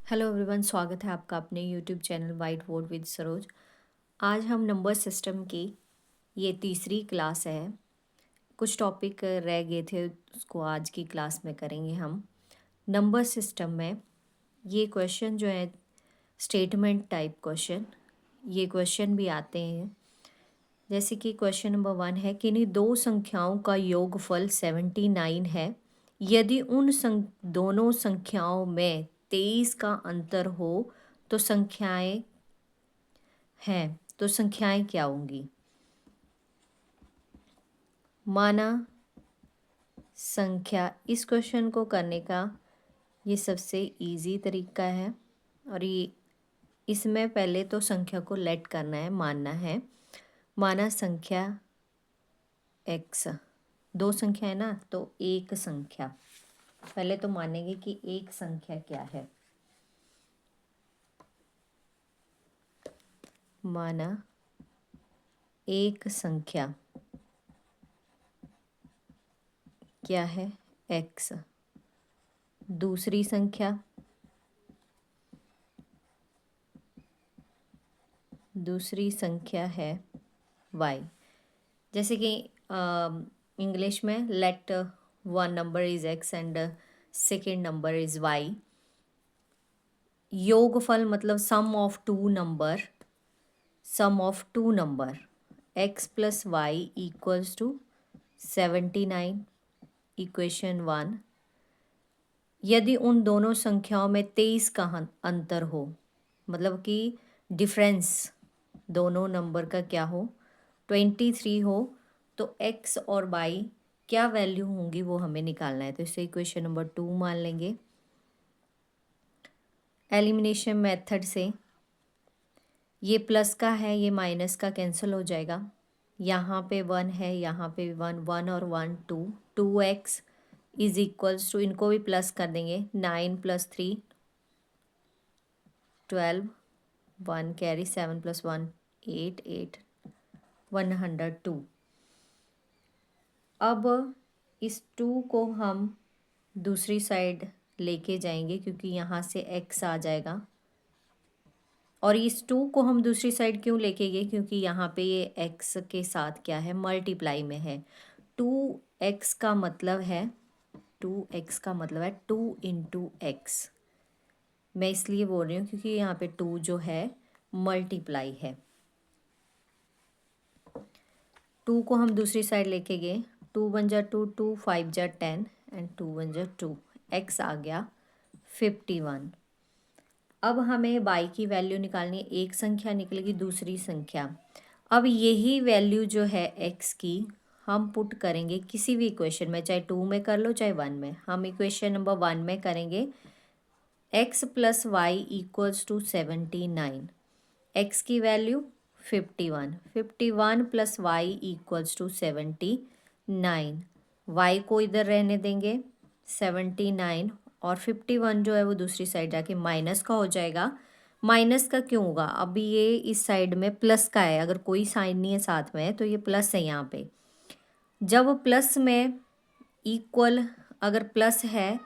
Hello everyone, स्वागत है आपका अपने YouTube channel white board with Saroj. आज हम नंबर सिस्टम की ये तीसरी क्लास है। कुछ टॉपिक रह गए थे, उसको आज की क्लास में करेंगे हम। नंबर सिस्टम में ये क्वेश्चन जो है स्टेटमेंट टाइप क्वेश्चन, ये क्वेश्चन भी आते हैं। जैसे कि क्वेश्चन नंबर 1 है, किन्हीं दो संख्याओं का योगफल 79 है। यदि उन दोनों संख्याओं में 23 का अंतर हो तो संख्याएं क्या होंगी। माना संख्या, इस क्वेश्चन को करने का ये सबसे इजी तरीका है। और ये इसमें पहले तो संख्या को लेट करना है, मानना है। माना संख्या x, दो संख्या है ना, तो एक संख्या पहले तो मानेंगे कि एक संख्या क्या है। माना एक संख्या क्या है, x। दूसरी संख्या है y। जैसे कि इंग्लिश में let one number is x and second number is y। योगफल मतलब sum of two number x plus Y equals to 79, equation 1। यदि उन दोनों संख्याओं में 23 का अंतर हो, मतलब कि डिफरेंस दोनों नंबर का क्या हो, 23 हो, तो x और y क्या वैल्यू होंगी वो हमें निकालना है। तो इसे इक्वेशन नंबर 2 मान लेंगे। एलिमिनेशन मेथड से ये प्लस का है, ये माइनस का कैंसिल हो जाएगा। यहाँ पे 1 है, यहाँ पे 1, 1 और 1 2, 2x इज इक्वल्स टू, इनको भी प्लस कर देंगे, 9 प्लस 3 12, 1 कैरी, 7 प्लस 1 8, 8 102। अब इस 2 को हम दूसरी साइड लेके जाएंगे क्योंकि यहाँ से x आ जाएगा। और इस 2 को हम दूसरी साइड क्यों लेके गए, क्योंकि यहाँ पे ये x के साथ क्या है, मल्टीप्लाई में है। 2x का मतलब है 2 इंटू x। मैं इसलिए बोल रही हूँ क्योंकि यहाँ पे 2 जो है मल्टीप्लाई है। 2 को हम दूसरी साइड लेके गए, 2 1 जा 2, 2 5 जा 10 एंड 2 1 जा 2, x आ गया 51। अब हमें y की वैल्यू निकालनी है। एक संख्या निकलेगी, दूसरी संख्या। अब यही वैल्यू जो है x की हम पुट करेंगे किसी भी इक्वेशन में, चाहे 2 में कर लो चाहे 1 में। हम इक्वेशन नंबर 1 में करेंगे x plus Y equals to 79। x की value 51, 51 plus Y equals to 79। y को इधर रहने देंगे 79, और 51 जो है वो दूसरी साइड जाके माइनस का हो जाएगा। माइनस का क्यों होगा, अभी ये इस साइड में प्लस का है, अगर कोई साइन नहीं है साथ में तो ये प्लस है यहाँ पे। जब प्लस में इक्वल अगर प्लस है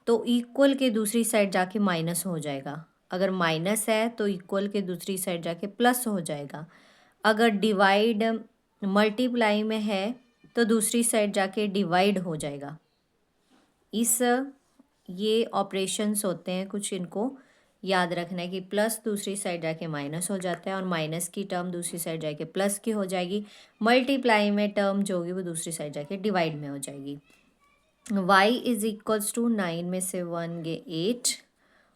तो इक्वल के दूसरी साइड जाके माइनस हो जाएगा। अगर माइनस है तो इक्वल के दूसरी साइड जाके प्लस हो जाएगा। अगर डिवाइड मल्टीप्लाई में है तो दूसरी साइड जाके डिवाइड हो जाएगा। ये ऑपरेशंस होते हैं कुछ, इनको याद रखना है कि प्लस दूसरी साइड जाके माइनस हो जाता है और माइनस की टर्म दूसरी साइड जाके प्लस की हो जाएगी। मल्टीप्लाई में टर्म जो होगी वो दूसरी साइड जाके डिवाइड में हो जाएगी। y इज इक्वल्स टू 9 में से 1 गए 8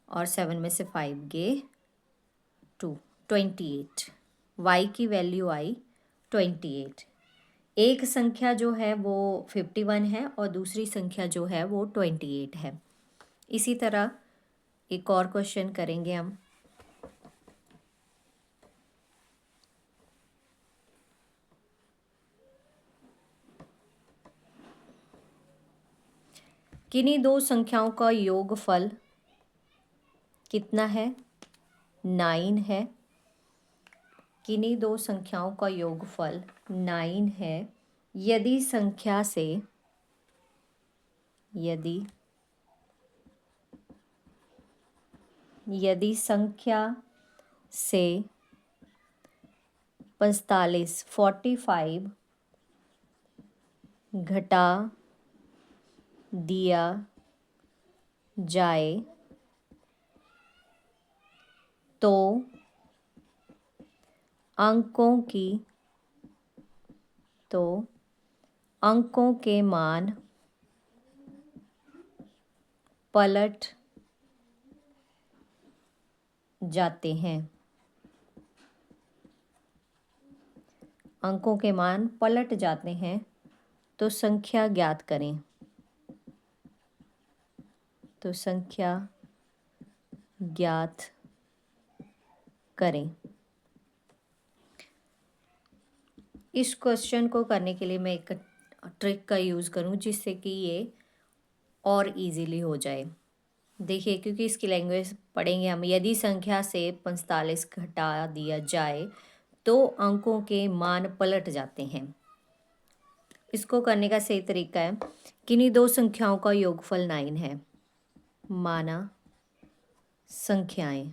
और 7 में से 5 गए 2, 28। y की वैल्यू आई 28। एक संख्या जो है वो 51 है और दूसरी संख्या जो है वो 28 है। इसी तरह एक और क्वेश्चन करेंगे हम। किन्हीं दो संख्याओं का योगफल कितना है, 9 है। किन्हीं दो संख्याओं का योगफल 9 है यदि यदि संख्या से 45 घटा दिया जाए तो अंकों के मान पलट जाते हैं। अंकों के मान पलट जाते हैं तो संख्या ज्ञात करें। तो संख्या ज्ञात करें। इस क्वेश्चन को करने के लिए मैं एक ट्रिक का यूज़ करूं जिससे कि ये और इजीली हो जाए। देखिए, क्योंकि इसकी लैंग्वेज पढ़ेंगे हम। यदि संख्या से 45 घटा दिया जाए तो अंकों के मान पलट जाते हैं। इसको करने का सही तरीका है, किन्हीं दो संख्याओं का योगफल 9 है। माना संख्याएं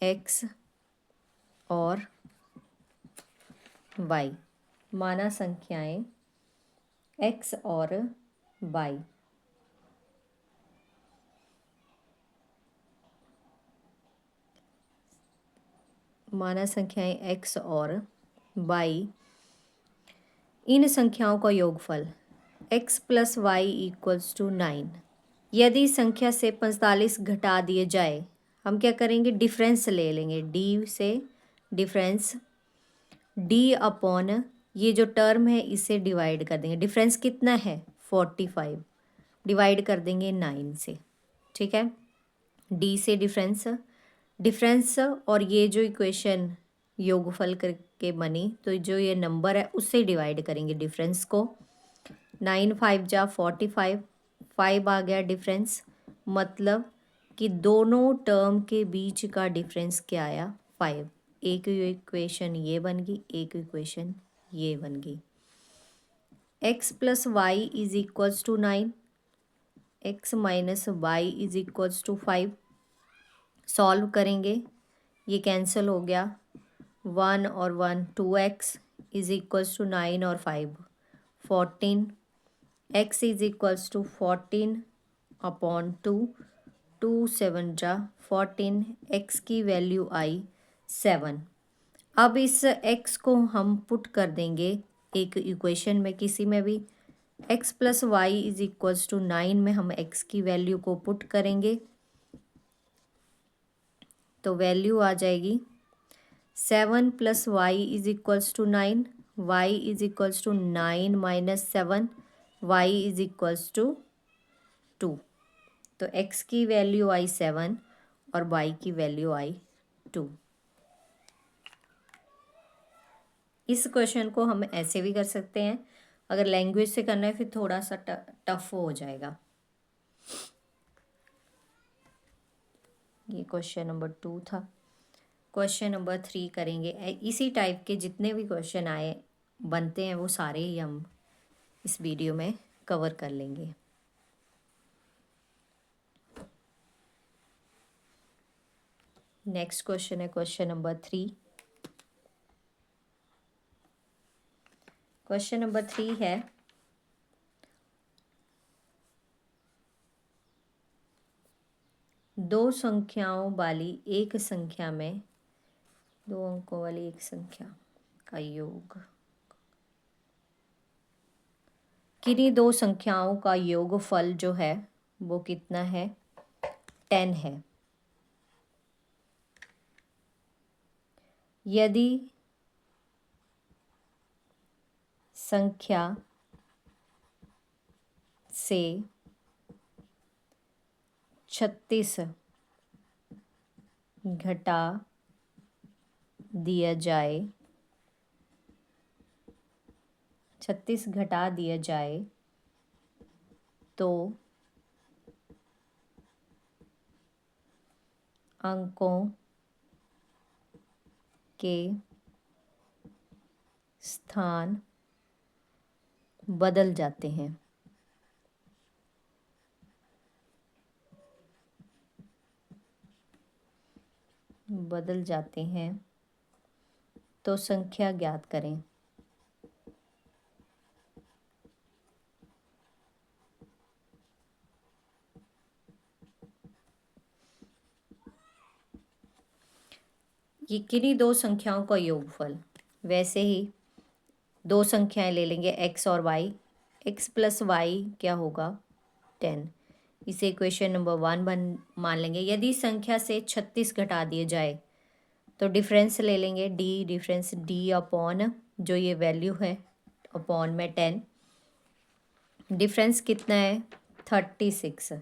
x और y। माना संख्याएं x और y। माना संख्याएं x और y। इन संख्याओं का योगफल x + y = 9। यदि संख्या से 45 घटा दिए जाए, हम क्या करेंगे, डिफरेंस ले लेंगे। d से डिफरेंस, d अपॉन ये जो टर्म है इसे डिवाइड कर देंगे। डिफरेंस कितना है 45, डिवाइड कर देंगे 9 से। ठीक है, d से डिफरेंस और ये जो इक्वेशन योगफल करके बनी, तो जो ये नंबर है उससे डिवाइड करेंगे डिफरेंस को। 9 5 जा 45, 5 आ गया डिफरेंस। मतलब कि दोनों टर्म के बीच का डिफरेंस क्या आया, 5। एक इक्वेशन ये बन गई, एक इक्वेशन ये बन गई। x + y = 9, x - y = 5। Solve करेंगे, ये कैंसिल हो गया। 1 और 1 2x = 9 और 5 14। x = 14 अपॉन 2, 2 7 जा 14। x की वैल्यू आई 7। अब इस x को हम पुट कर देंगे एक इक्वेशन में, किसी में भी। x + y = 9 में हम x की वैल्यू को पुट करेंगे तो वैल्यू आ जाएगी 7 + y = 9, y = 9 - 7, y = 2। तो x की वैल्यू आई 7 और y की वैल्यू आई 2। इस क्वेश्चन को हम ऐसे भी कर सकते हैं। अगर लैंग्वेज से करना है फिर थोड़ा सा टफ हो जाएगा। ये क्वेश्चन नंबर 2 था। क्वेश्चन नंबर 3 करेंगे। इसी टाइप के जितने भी क्वेश्चन आए बनते हैं वो सारे ही हम इस वीडियो में कवर कर लेंगे। नेक्स्ट क्वेश्चन है क्वेश्चन नंबर 3। क्वेश्चन नंबर 3 है, दो संख्याओं वाली एक संख्या में, 2 अंकों वाली एक संख्या का योग, किन्हीं दो संख्याओं का योगफल जो है वो कितना है, 10 है। यदि संख्या से 36 घटा दिया जाए, 36 घटा दिया जाए तो अंकों के स्थान बदल जाते हैं। बदल जाते हैं तो संख्या ज्ञात करें। ये किन्हीं दो संख्याओं का योगफल। वैसे ही दो संख्याएं ले लेंगे x और y। x प्लस वाई क्या होगा 10। इसे इक्वेशन नंबर 1 मान लेंगे। यदि संख्या से 36 घटा दिए जाए तो डिफरेंस ले लेंगे d, डिफरेंस d अपॉन जो ये वैल्यू है अपॉन में 10। डिफरेंस कितना है 36।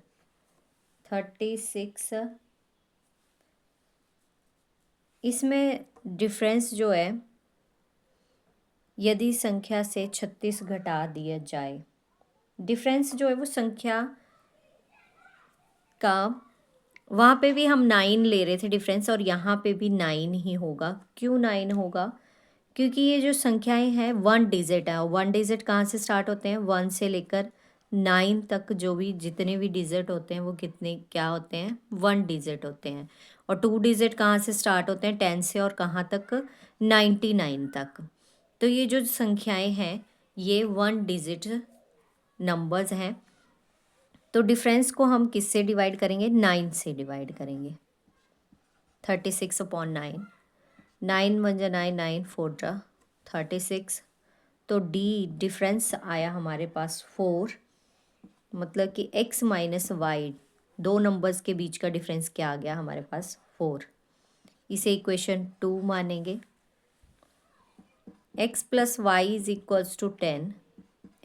इसमें डिफरेंस जो है यदि संख्या से 36 घटा दिया जाए, डिफरेंस जो है वो संख्या का, वहाँ पे भी हम 9 ले रहे थे डिफरेंस और यहाँ पे भी 9 ही होगा। क्यों 9 होगा? क्योंकि ये जो संख्याएं हैं 1 डिजिट है। 1 डिजिट कहाँ से स्टार्ट होते हैं? 1 से लेकर 9 तक जो भी जितने भी डिजिट होते हैं वो कितने क्या होते हैं? 1 डिजिट होते हैं। और 2 डिजिट कहाँ से स्टार्ट होते हैं? 10 से और कहाँ तक? 99 तक। तो ये जो संख्याएं हैं ये 1 डिजिट नंबर्स हैं। तो डिफरेंस को हम किससे डिवाइड करेंगे? 9 से डिवाइड करेंगे। 36/9। 9 × 9 9 4 36। तो डी डिफरेंस आया हमारे पास 4। मतलब कि x माइनस वाई, दो नंबर्स के बीच का डिफरेंस क्या आ गया हमारे पास? 4। इसे इक्वेशन 2 मानेंगे। x plus y is equals to 10,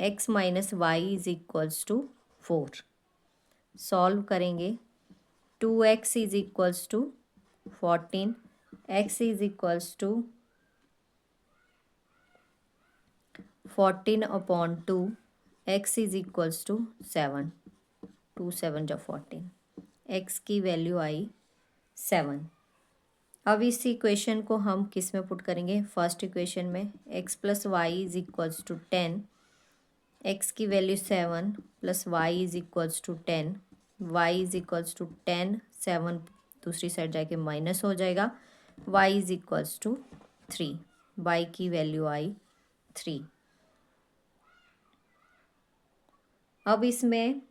x minus y is equals to 4। Solve करेंगे। 2x is equals to 14, x is equals to 14/2, x is equals to 7। 2 7 14, x की वैल्यू आई 7। अब इस इक्वेशन को हम किस में पुट करेंगे? फर्स्ट इक्वेशन में। x plus y is equals to 10, x की value 7 plus y is equals to 10, y is equals to 10, 7 दूसरी साइड जाके माइनस हो जाएगा, y is equals to 3, y की वैल्यू आई 3। अब इसमें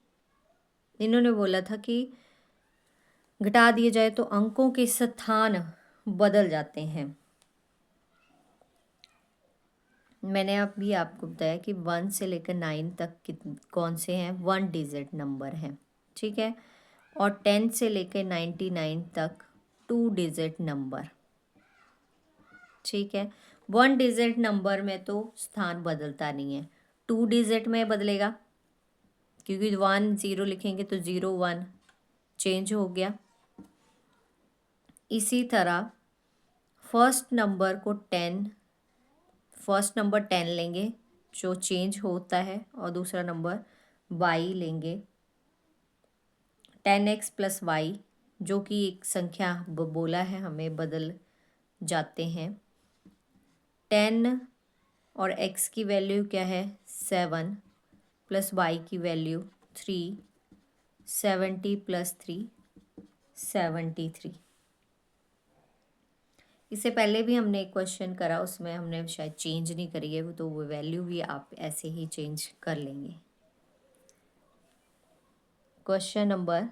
इन्होंने बोला था कि घटा दिए जाए तो अंकों के स्थान बदल जाते हैं। मैंने अभी आपको बताया कि 1 से लेकर 9 तक कौन से हैं? 1 डिजिट नंबर हैं, ठीक है। और 10 से लेकर 99 तक 2 डिजिट नंबर, ठीक है। 1 डिजिट नंबर में तो स्थान बदलता नहीं है, 2 डिजिट में बदलेगा क्योंकि 1 0 लिखेंगे तो 0 1 चेंज हो गया। इसी तरह फर्स्ट नंबर 10 लेंगे जो चेंज होता है और दूसरा नंबर y लेंगे 10x प्लस वाई, जो कि एक संख्या बोला है हमें बदल जाते हैं। 10 और x की वैल्यू क्या है? 7 प्लस y की वैल्यू 3, 70 प्लस 3 73। इससे पहले भी हमने एक क्वेश्चन करा, उसमें हमने शायद चेंज नहीं करी है, तो वो वैल्यू भी आप ऐसे ही चेंज कर लेंगे। Question number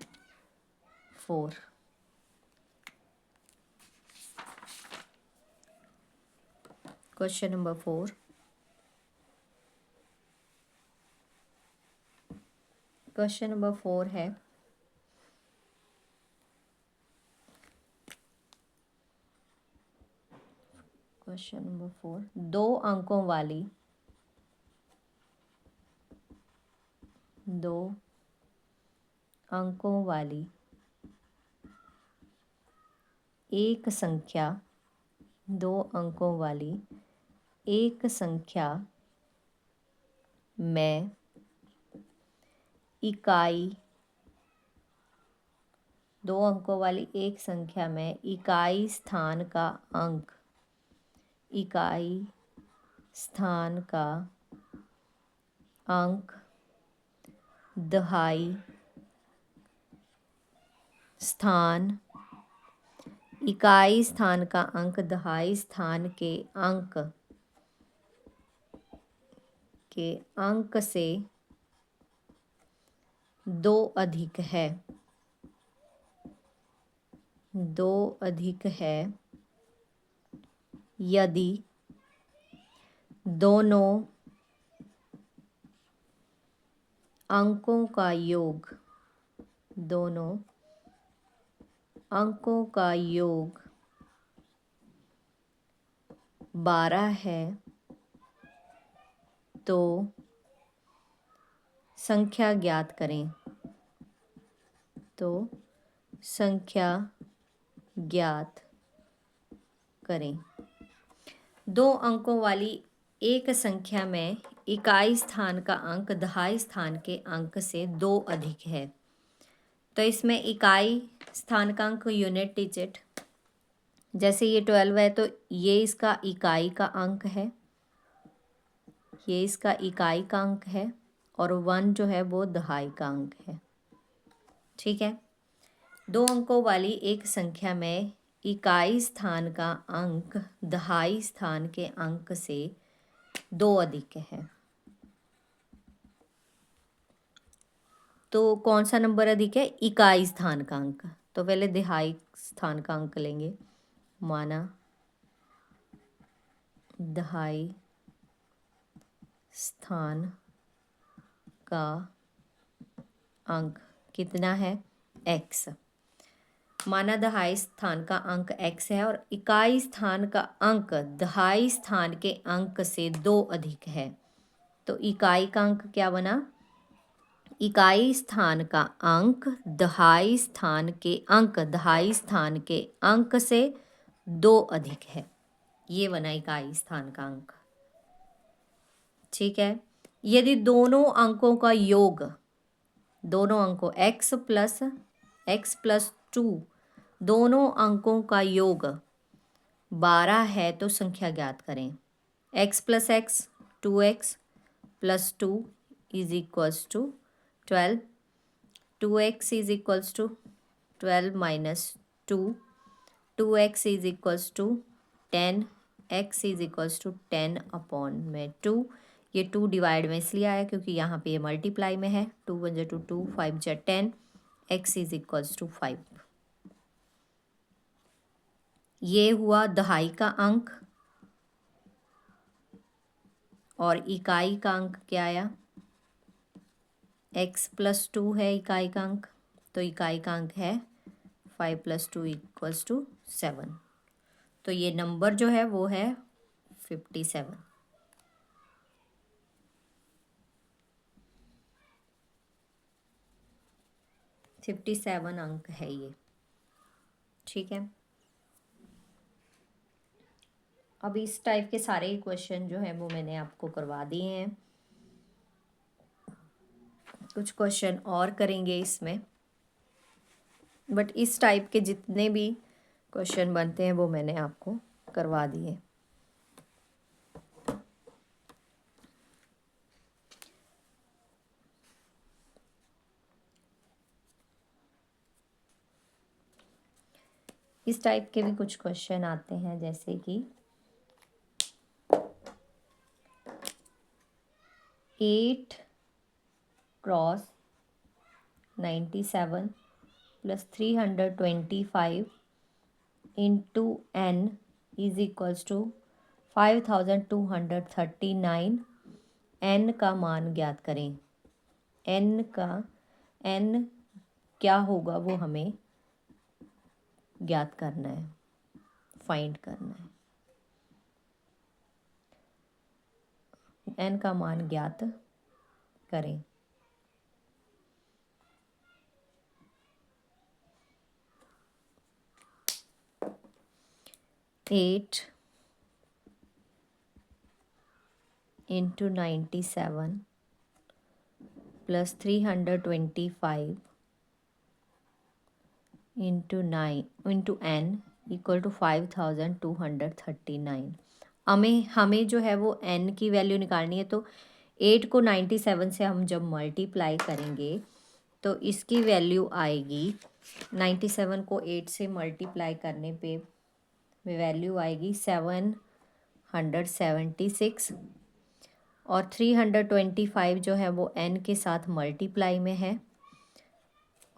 4। Question number 4। Question number 4 है क्वेश्चन नंबर 4, दो अंकों वाली एक संख्या, 2 अंकों वाली एक संख्या में इकाई, 2 अंकों वाली एक संख्या में इकाई स्थान का अंक इकाई स्थान का अंक दहाई स्थान, इकाई स्थान का अंक दहाई स्थान के अंक से 2 अधिक है, 2 अधिक है यदि दोनों अंकों का योग, दोनों अंकों का योग 12 है तो संख्या ज्ञात करें, तो संख्या ज्ञात करें। 2 अंकों वाली एक संख्या में इकाई स्थान का अंक दहाई स्थान के अंक से 2 अधिक है, तो इसमें इकाई स्थान का अंक यूनिट डिजिट, जैसे ये 12 है तो ये इसका इकाई का अंक है, ये इसका इकाई का अंक है, और 1 जो है वो दहाई का अंक है। ठीक है, 2 अंकों वाली एक संख्या में इकाई स्थान का अंक दहाई स्थान के अंक से 2 अधिक है, तो कौन सा नंबर अधिक है? इकाई स्थान का अंक। तो पहले दहाई स्थान का अंक लेंगे, माना दहाई स्थान का अंक कितना है? x। माना दहाई स्थान का अंक x है और इकाई स्थान का अंक दहाई स्थान के अंक से 2 अधिक है, तो इकाई का अंक क्या बना? इकाई स्थान का अंक दहाई स्थान के अंक से 2 अधिक है, ये बना इकाई स्थान का अंक। ठीक है, यदि दोनों अंकों का योग, दोनों अंकों x प्लस 2 दोनों अंकों का योग 12 है तो संख्या ज्ञात करें। x plus x 2x plus 2 is equals to 12, 2x is equals to 12 minus 2, 2x is equals to 10, x is equals to 10 upon में 2। ये 2 डिवाइड में इसलिए आया क्योंकि यहाँ पे ये मल्टीप्लाई में है, 2 1 जा 2 2 5 जा 10, x इज इक्वल्स टू 5। ये हुआ दहाई का अंक, और इकाई का अंक क्या आया? x प्लस 2 है इकाई का अंक, तो इकाई का अंक है 5 प्लस 2 इक्वल्स टू 7, तो ये नंबर जो है वो है 57। 57 अंक है ये। ठीक है, अब इस टाइप के सारे क्वेश्चन जो है वो मैंने आपको करवा दिए हैं, कुछ क्वेश्चन और करेंगे इसमें, बट इस टाइप के जितने भी क्वेश्चन बनते हैं वो मैंने आपको करवा दिए। इस टाइप के भी कुछ क्वेश्चन आते हैं, जैसे कि 8 cross 97 plus 325 into n is equals to 5239। n का मान ज्ञात करें। n क्या होगा वो हमें ज्ञात करना है, फाइंड करना है। n का मान ज्ञात करें। Eight into 97 plus 325 into n equal to 5239। हमें जो है वो n की वैल्यू निकालनी है। तो 8 को 97 से हम जब मल्टीप्लाई करेंगे तो इसकी वैल्यू आएगी, 97 को 8 से मल्टीप्लाई करने पे वैल्यू आएगी 776, और 325 जो है वो n के साथ मल्टीप्लाई में है,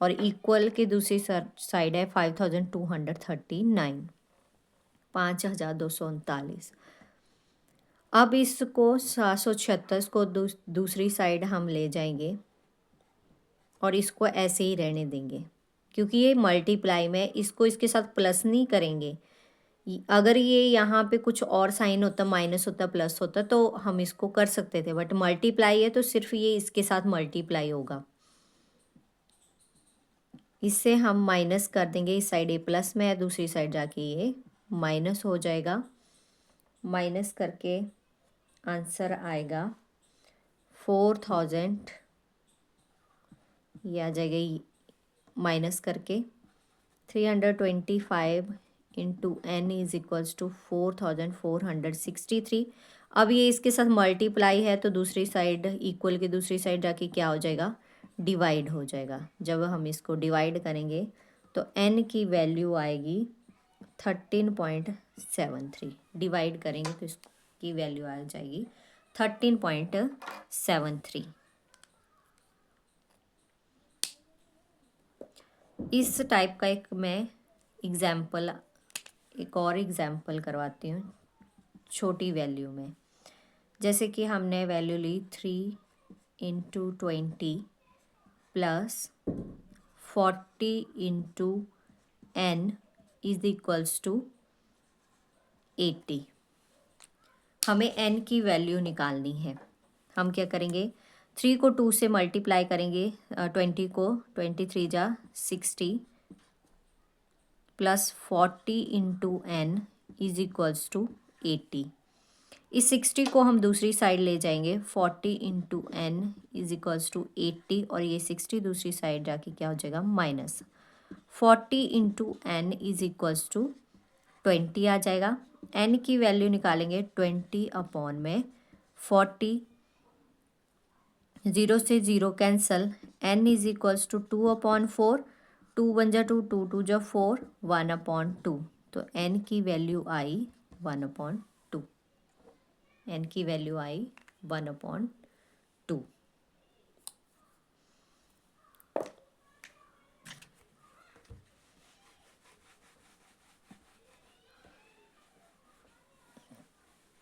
और इक्वल के दूसरी साइड है 5239, 5239। अब इसको 776 को दूसरी साइड हम ले जाएंगे और इसको ऐसे ही रहने देंगे, क्योंकि ये मल्टीप्लाई में, इसको इसके साथ प्लस नहीं करेंगे। अगर ये यहाँ पे कुछ और साइन होता, माइनस होता, प्लस होता, तो हम इसको कर सकते थे, बट मल्टीप्लाई है तो सिर्फ ये इसके साथ मल्टीप्लाई होगा। इससे हम माइनस कर देंगे, इस साइड ये प्लस में है, दूसरी साइड जाके ये माइनस हो जाएगा। माइनस करके आंसर आएगा 4000, ये आ जाएगा माइनस करके 325 into n is equals to 4463। अब ये इसके साथ मल्टीप्लाई है तो दूसरी साइड, इक्वल की दूसरी साइड जाके क्या हो जाएगा, डिवाइड हो जाएगा। जब हम इसको डिवाइड करेंगे तो n की वैल्यू आएगी 13.73। डिवाइड करेंगे तो इसकी वैल्यू आ जाएगी 13.73। इस टाइप का एक और एग्जाम्पल करवाती हूँ छोटी वैल्यू में। जैसे कि हमने वैल्यू ली 3 into 20 plus 40 into n is equals to 80। हमें n की वैल्यू निकालनी है। हम क्या करेंगे, 3 को 2 से मल्टीप्लाई करेंगे, 20 को 23 जा 60 plus 40 into n is equals to 80। इस 60 को हम दूसरी साइड ले जाएंगे, 40 into n is equals to 80, और ये 60 दूसरी साइड जाके क्या हो जाएगा, minus 40 into n is equals to 20 आ जाएगा। n की वैल्यू निकालेंगे 20 अपॉन में 40, 0 से 0 cancel, n is equals to 2 upon 4, 2 बन जा 2, 2 2 जा 4, 1 अपॉन 2। तो n की वैल्यू आई 1 अपॉन 2। n की वैल्यू आई 1 अपॉन 2।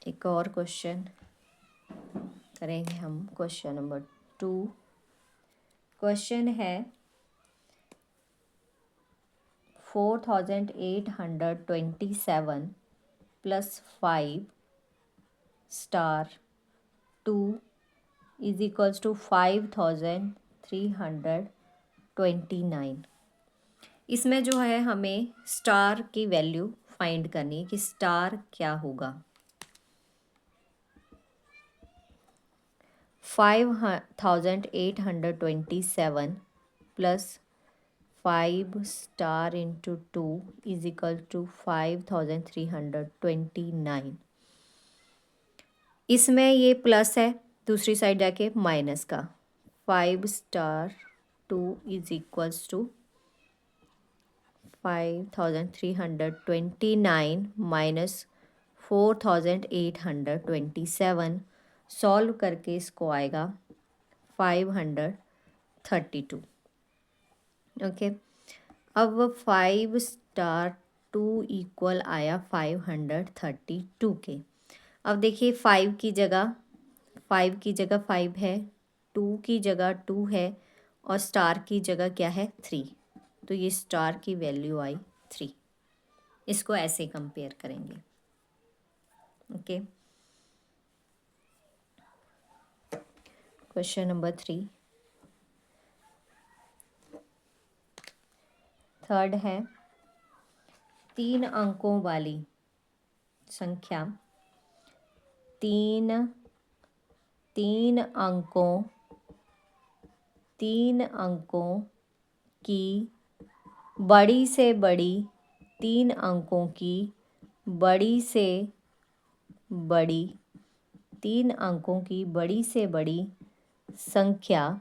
एक और क्वेश्चन करेंगे हम, क्वेश्चन नंबर 2। क्वेश्चन है 4827 plus 5 star 2 is equals to 5329। इसमें जो है हमें स्टार की वैल्यू फाइंड करनी है कि स्टार क्या होगा। 5827 plus 5 star into 2 is equal to 5329। इसमें ये प्लस है, दूसरी साइड जाके माइनस का, 5 star 2 is equals to 5329 minus 4827। Solve करके इसको आएगा 532। ओके, अब 5 स्टार 2 इक्वल आया 532 के। अब देखिए 5 की जगह 5 है, 2 की जगह 2 है, और स्टार की जगह क्या है, 3। तो ये स्टार की वैल्यू आई 3। इसको ऐसे कंपेयर करेंगे। ओके, क्वेश्चन नंबर 3 थर्ड है, 3 अंकों वाली संख्या, तीन अंकों की बड़ी से बड़ी, 3 अंकों की बड़ी से बड़ी, 3 अंकों की बड़ी से बड़ी संख्या,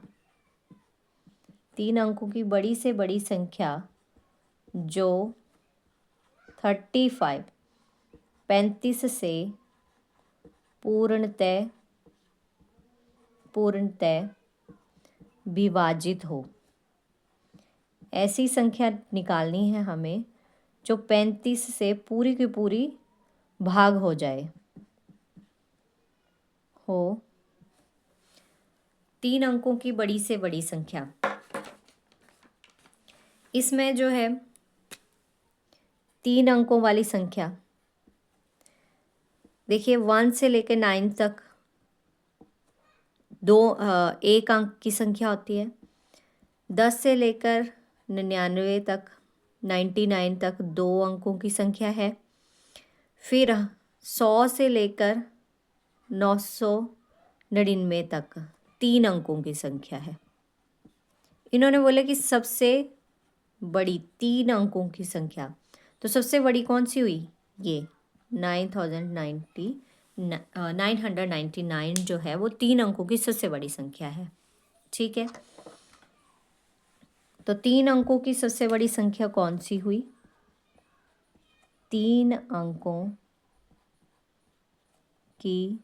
3 अंकों की बड़ी से बड़ी संख्या जो 35 से पूर्णतः विभाजित हो। ऐसी संख्या निकालनी है हमें जो 35 से पूरी की पूरी भाग हो जाए, हो 3 अंकों की बड़ी से बड़ी संख्या। इसमें जो है 3 अंकों वाली संख्या, देखिए 1 से लेकर 9 तक एक अंक की संख्या होती है। 10 से लेकर 99 तक, 99 तक 2 अंकों की संख्या है। फिर 100 से लेकर 999 तक 3 अंकों की संख्या है। इन्होंने बोला कि सबसे बड़ी 3 अंकों की संख्या, तो सबसे बड़ी कौन सी हुई? ये 999 जो है वो 3 अंकों की सबसे बड़ी संख्या है। ठीक है, तो 3 अंकों की सबसे बड़ी संख्या कौन सी हुई? 3 अंकों की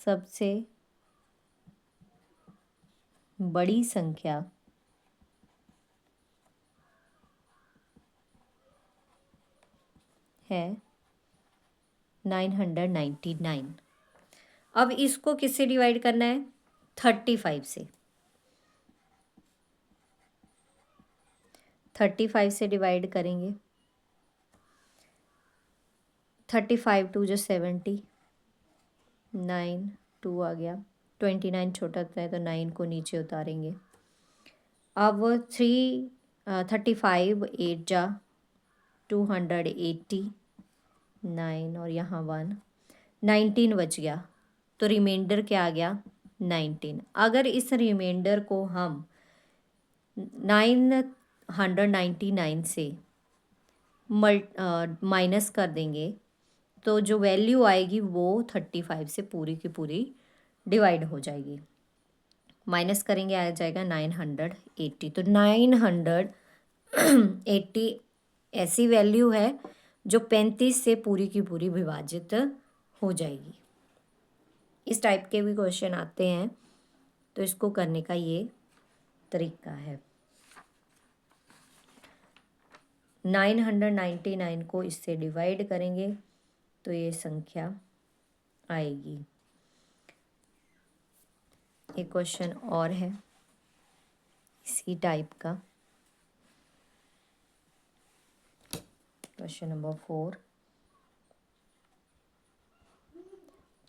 सबसे बड़ी संख्या है 999। अब इसको किससे डिवाइड करना है? 35 से। 35 से डिवाइड करेंगे। 35 2 जो 70, 9 2 आ गया, 29 छोटा है तो 9 को नीचे उतारेंगे। अब 35 8 जा 280, 9 और यहाँ 1, 19 बच गया, तो रिमाइंडर क्या आ गया? 19। अगर इस रिमाइंडर को हम 999 से माइनस कर देंगे तो जो वैल्यू आएगी वो 35 से पूरी की पूरी डिवाइड हो जाएगी। माइनस करेंगे आ जाएगा 980। तो 980 ऐसी वैल्यू है जो 35 से पूरी की पूरी विभाजित हो जाएगी। इस टाइप के भी क्वेश्चन आते हैं, तो इसको करने का ये तरीका है। 999 को इससे डिवाइड करेंगे तो ये संख्या आएगी। एक क्वेश्चन और है इसी टाइप का, क्वेश्चन नंबर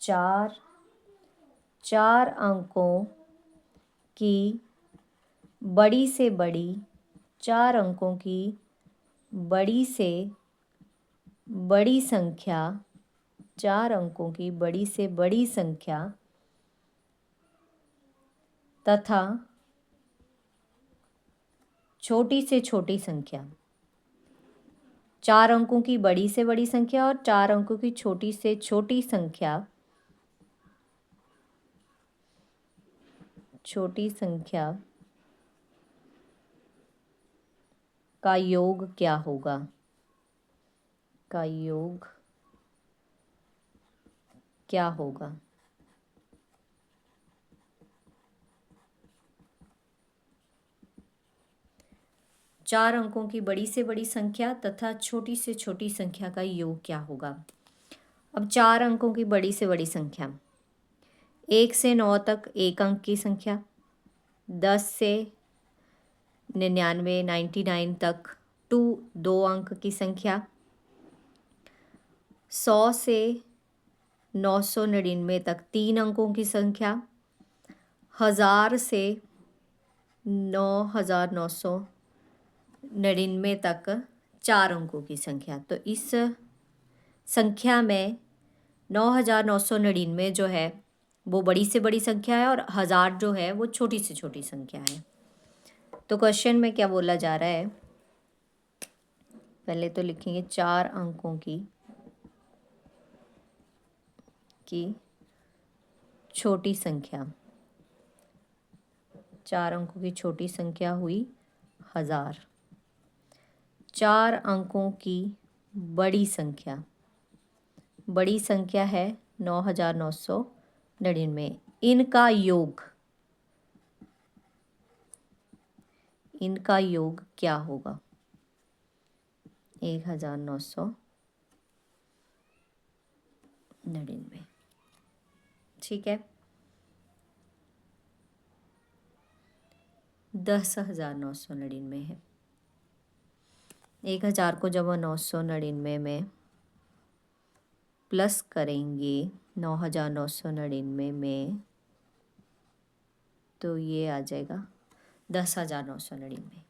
4। चार अंकों की बड़ी से बड़ी, 4 अंकों की बड़ी से बड़ी संख्या, 4 अंकों की बड़ी से बड़ी संख्या तथा छोटी से छोटी संख्या। 4 अंकों की बड़ी से बड़ी संख्या और 4 अंकों की छोटी से छोटी संख्या, छोटी संख्या का योग क्या होगा? का योग क्या होगा? चार अंकों की बड़ी से बड़ी संख्या तथा छोटी से छोटी संख्या का योग क्या होगा? अब 4 अंकों की बड़ी से बड़ी संख्या, 1 से 9 तक 1 अंक की संख्या, 10 से 99 99 तक 2 अंक की संख्या, 100 से 999 तक 3 अंकों की संख्या, 1000 से 9999 तक 4 अंकों की संख्या। तो इस संख्या में 9999 जो है वो बड़ी से बड़ी संख्या है और 1000 जो है वो छोटी से छोटी संख्या है। तो क्वेश्चन में क्या बोला जा रहा है, पहले तो लिखेंगे 4 अंकों की की छोटी संख्या, 4 अंकों की छोटी संख्या हुई 1000। 4 अंकों की बड़ी संख्या, बड़ी संख्या है 9999। इनका योग क्या होगा? 1999। ठीक है, 10,999 है। 1000 को जब 999 में प्लस करेंगे 9999 में, तो ये आ जाएगा 10,999।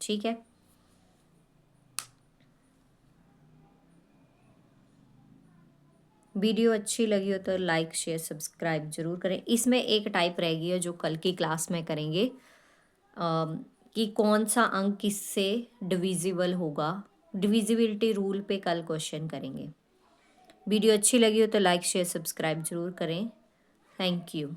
ठीक है, वीडियो अच्छी लगी हो तो लाइक शेयर सब्सक्राइब जरूर करें। इसमें एक टाइप रह गई है जो कल की क्लास में करेंगे, कि कौन सा अंक किससे डिविजिबल होगा। डिविजिबिलिटी रूल पे कल क्वेश्चन करेंगे। वीडियो अच्छी लगी हो तो लाइक शेयर सब्सक्राइब जरूर करें। Thank you.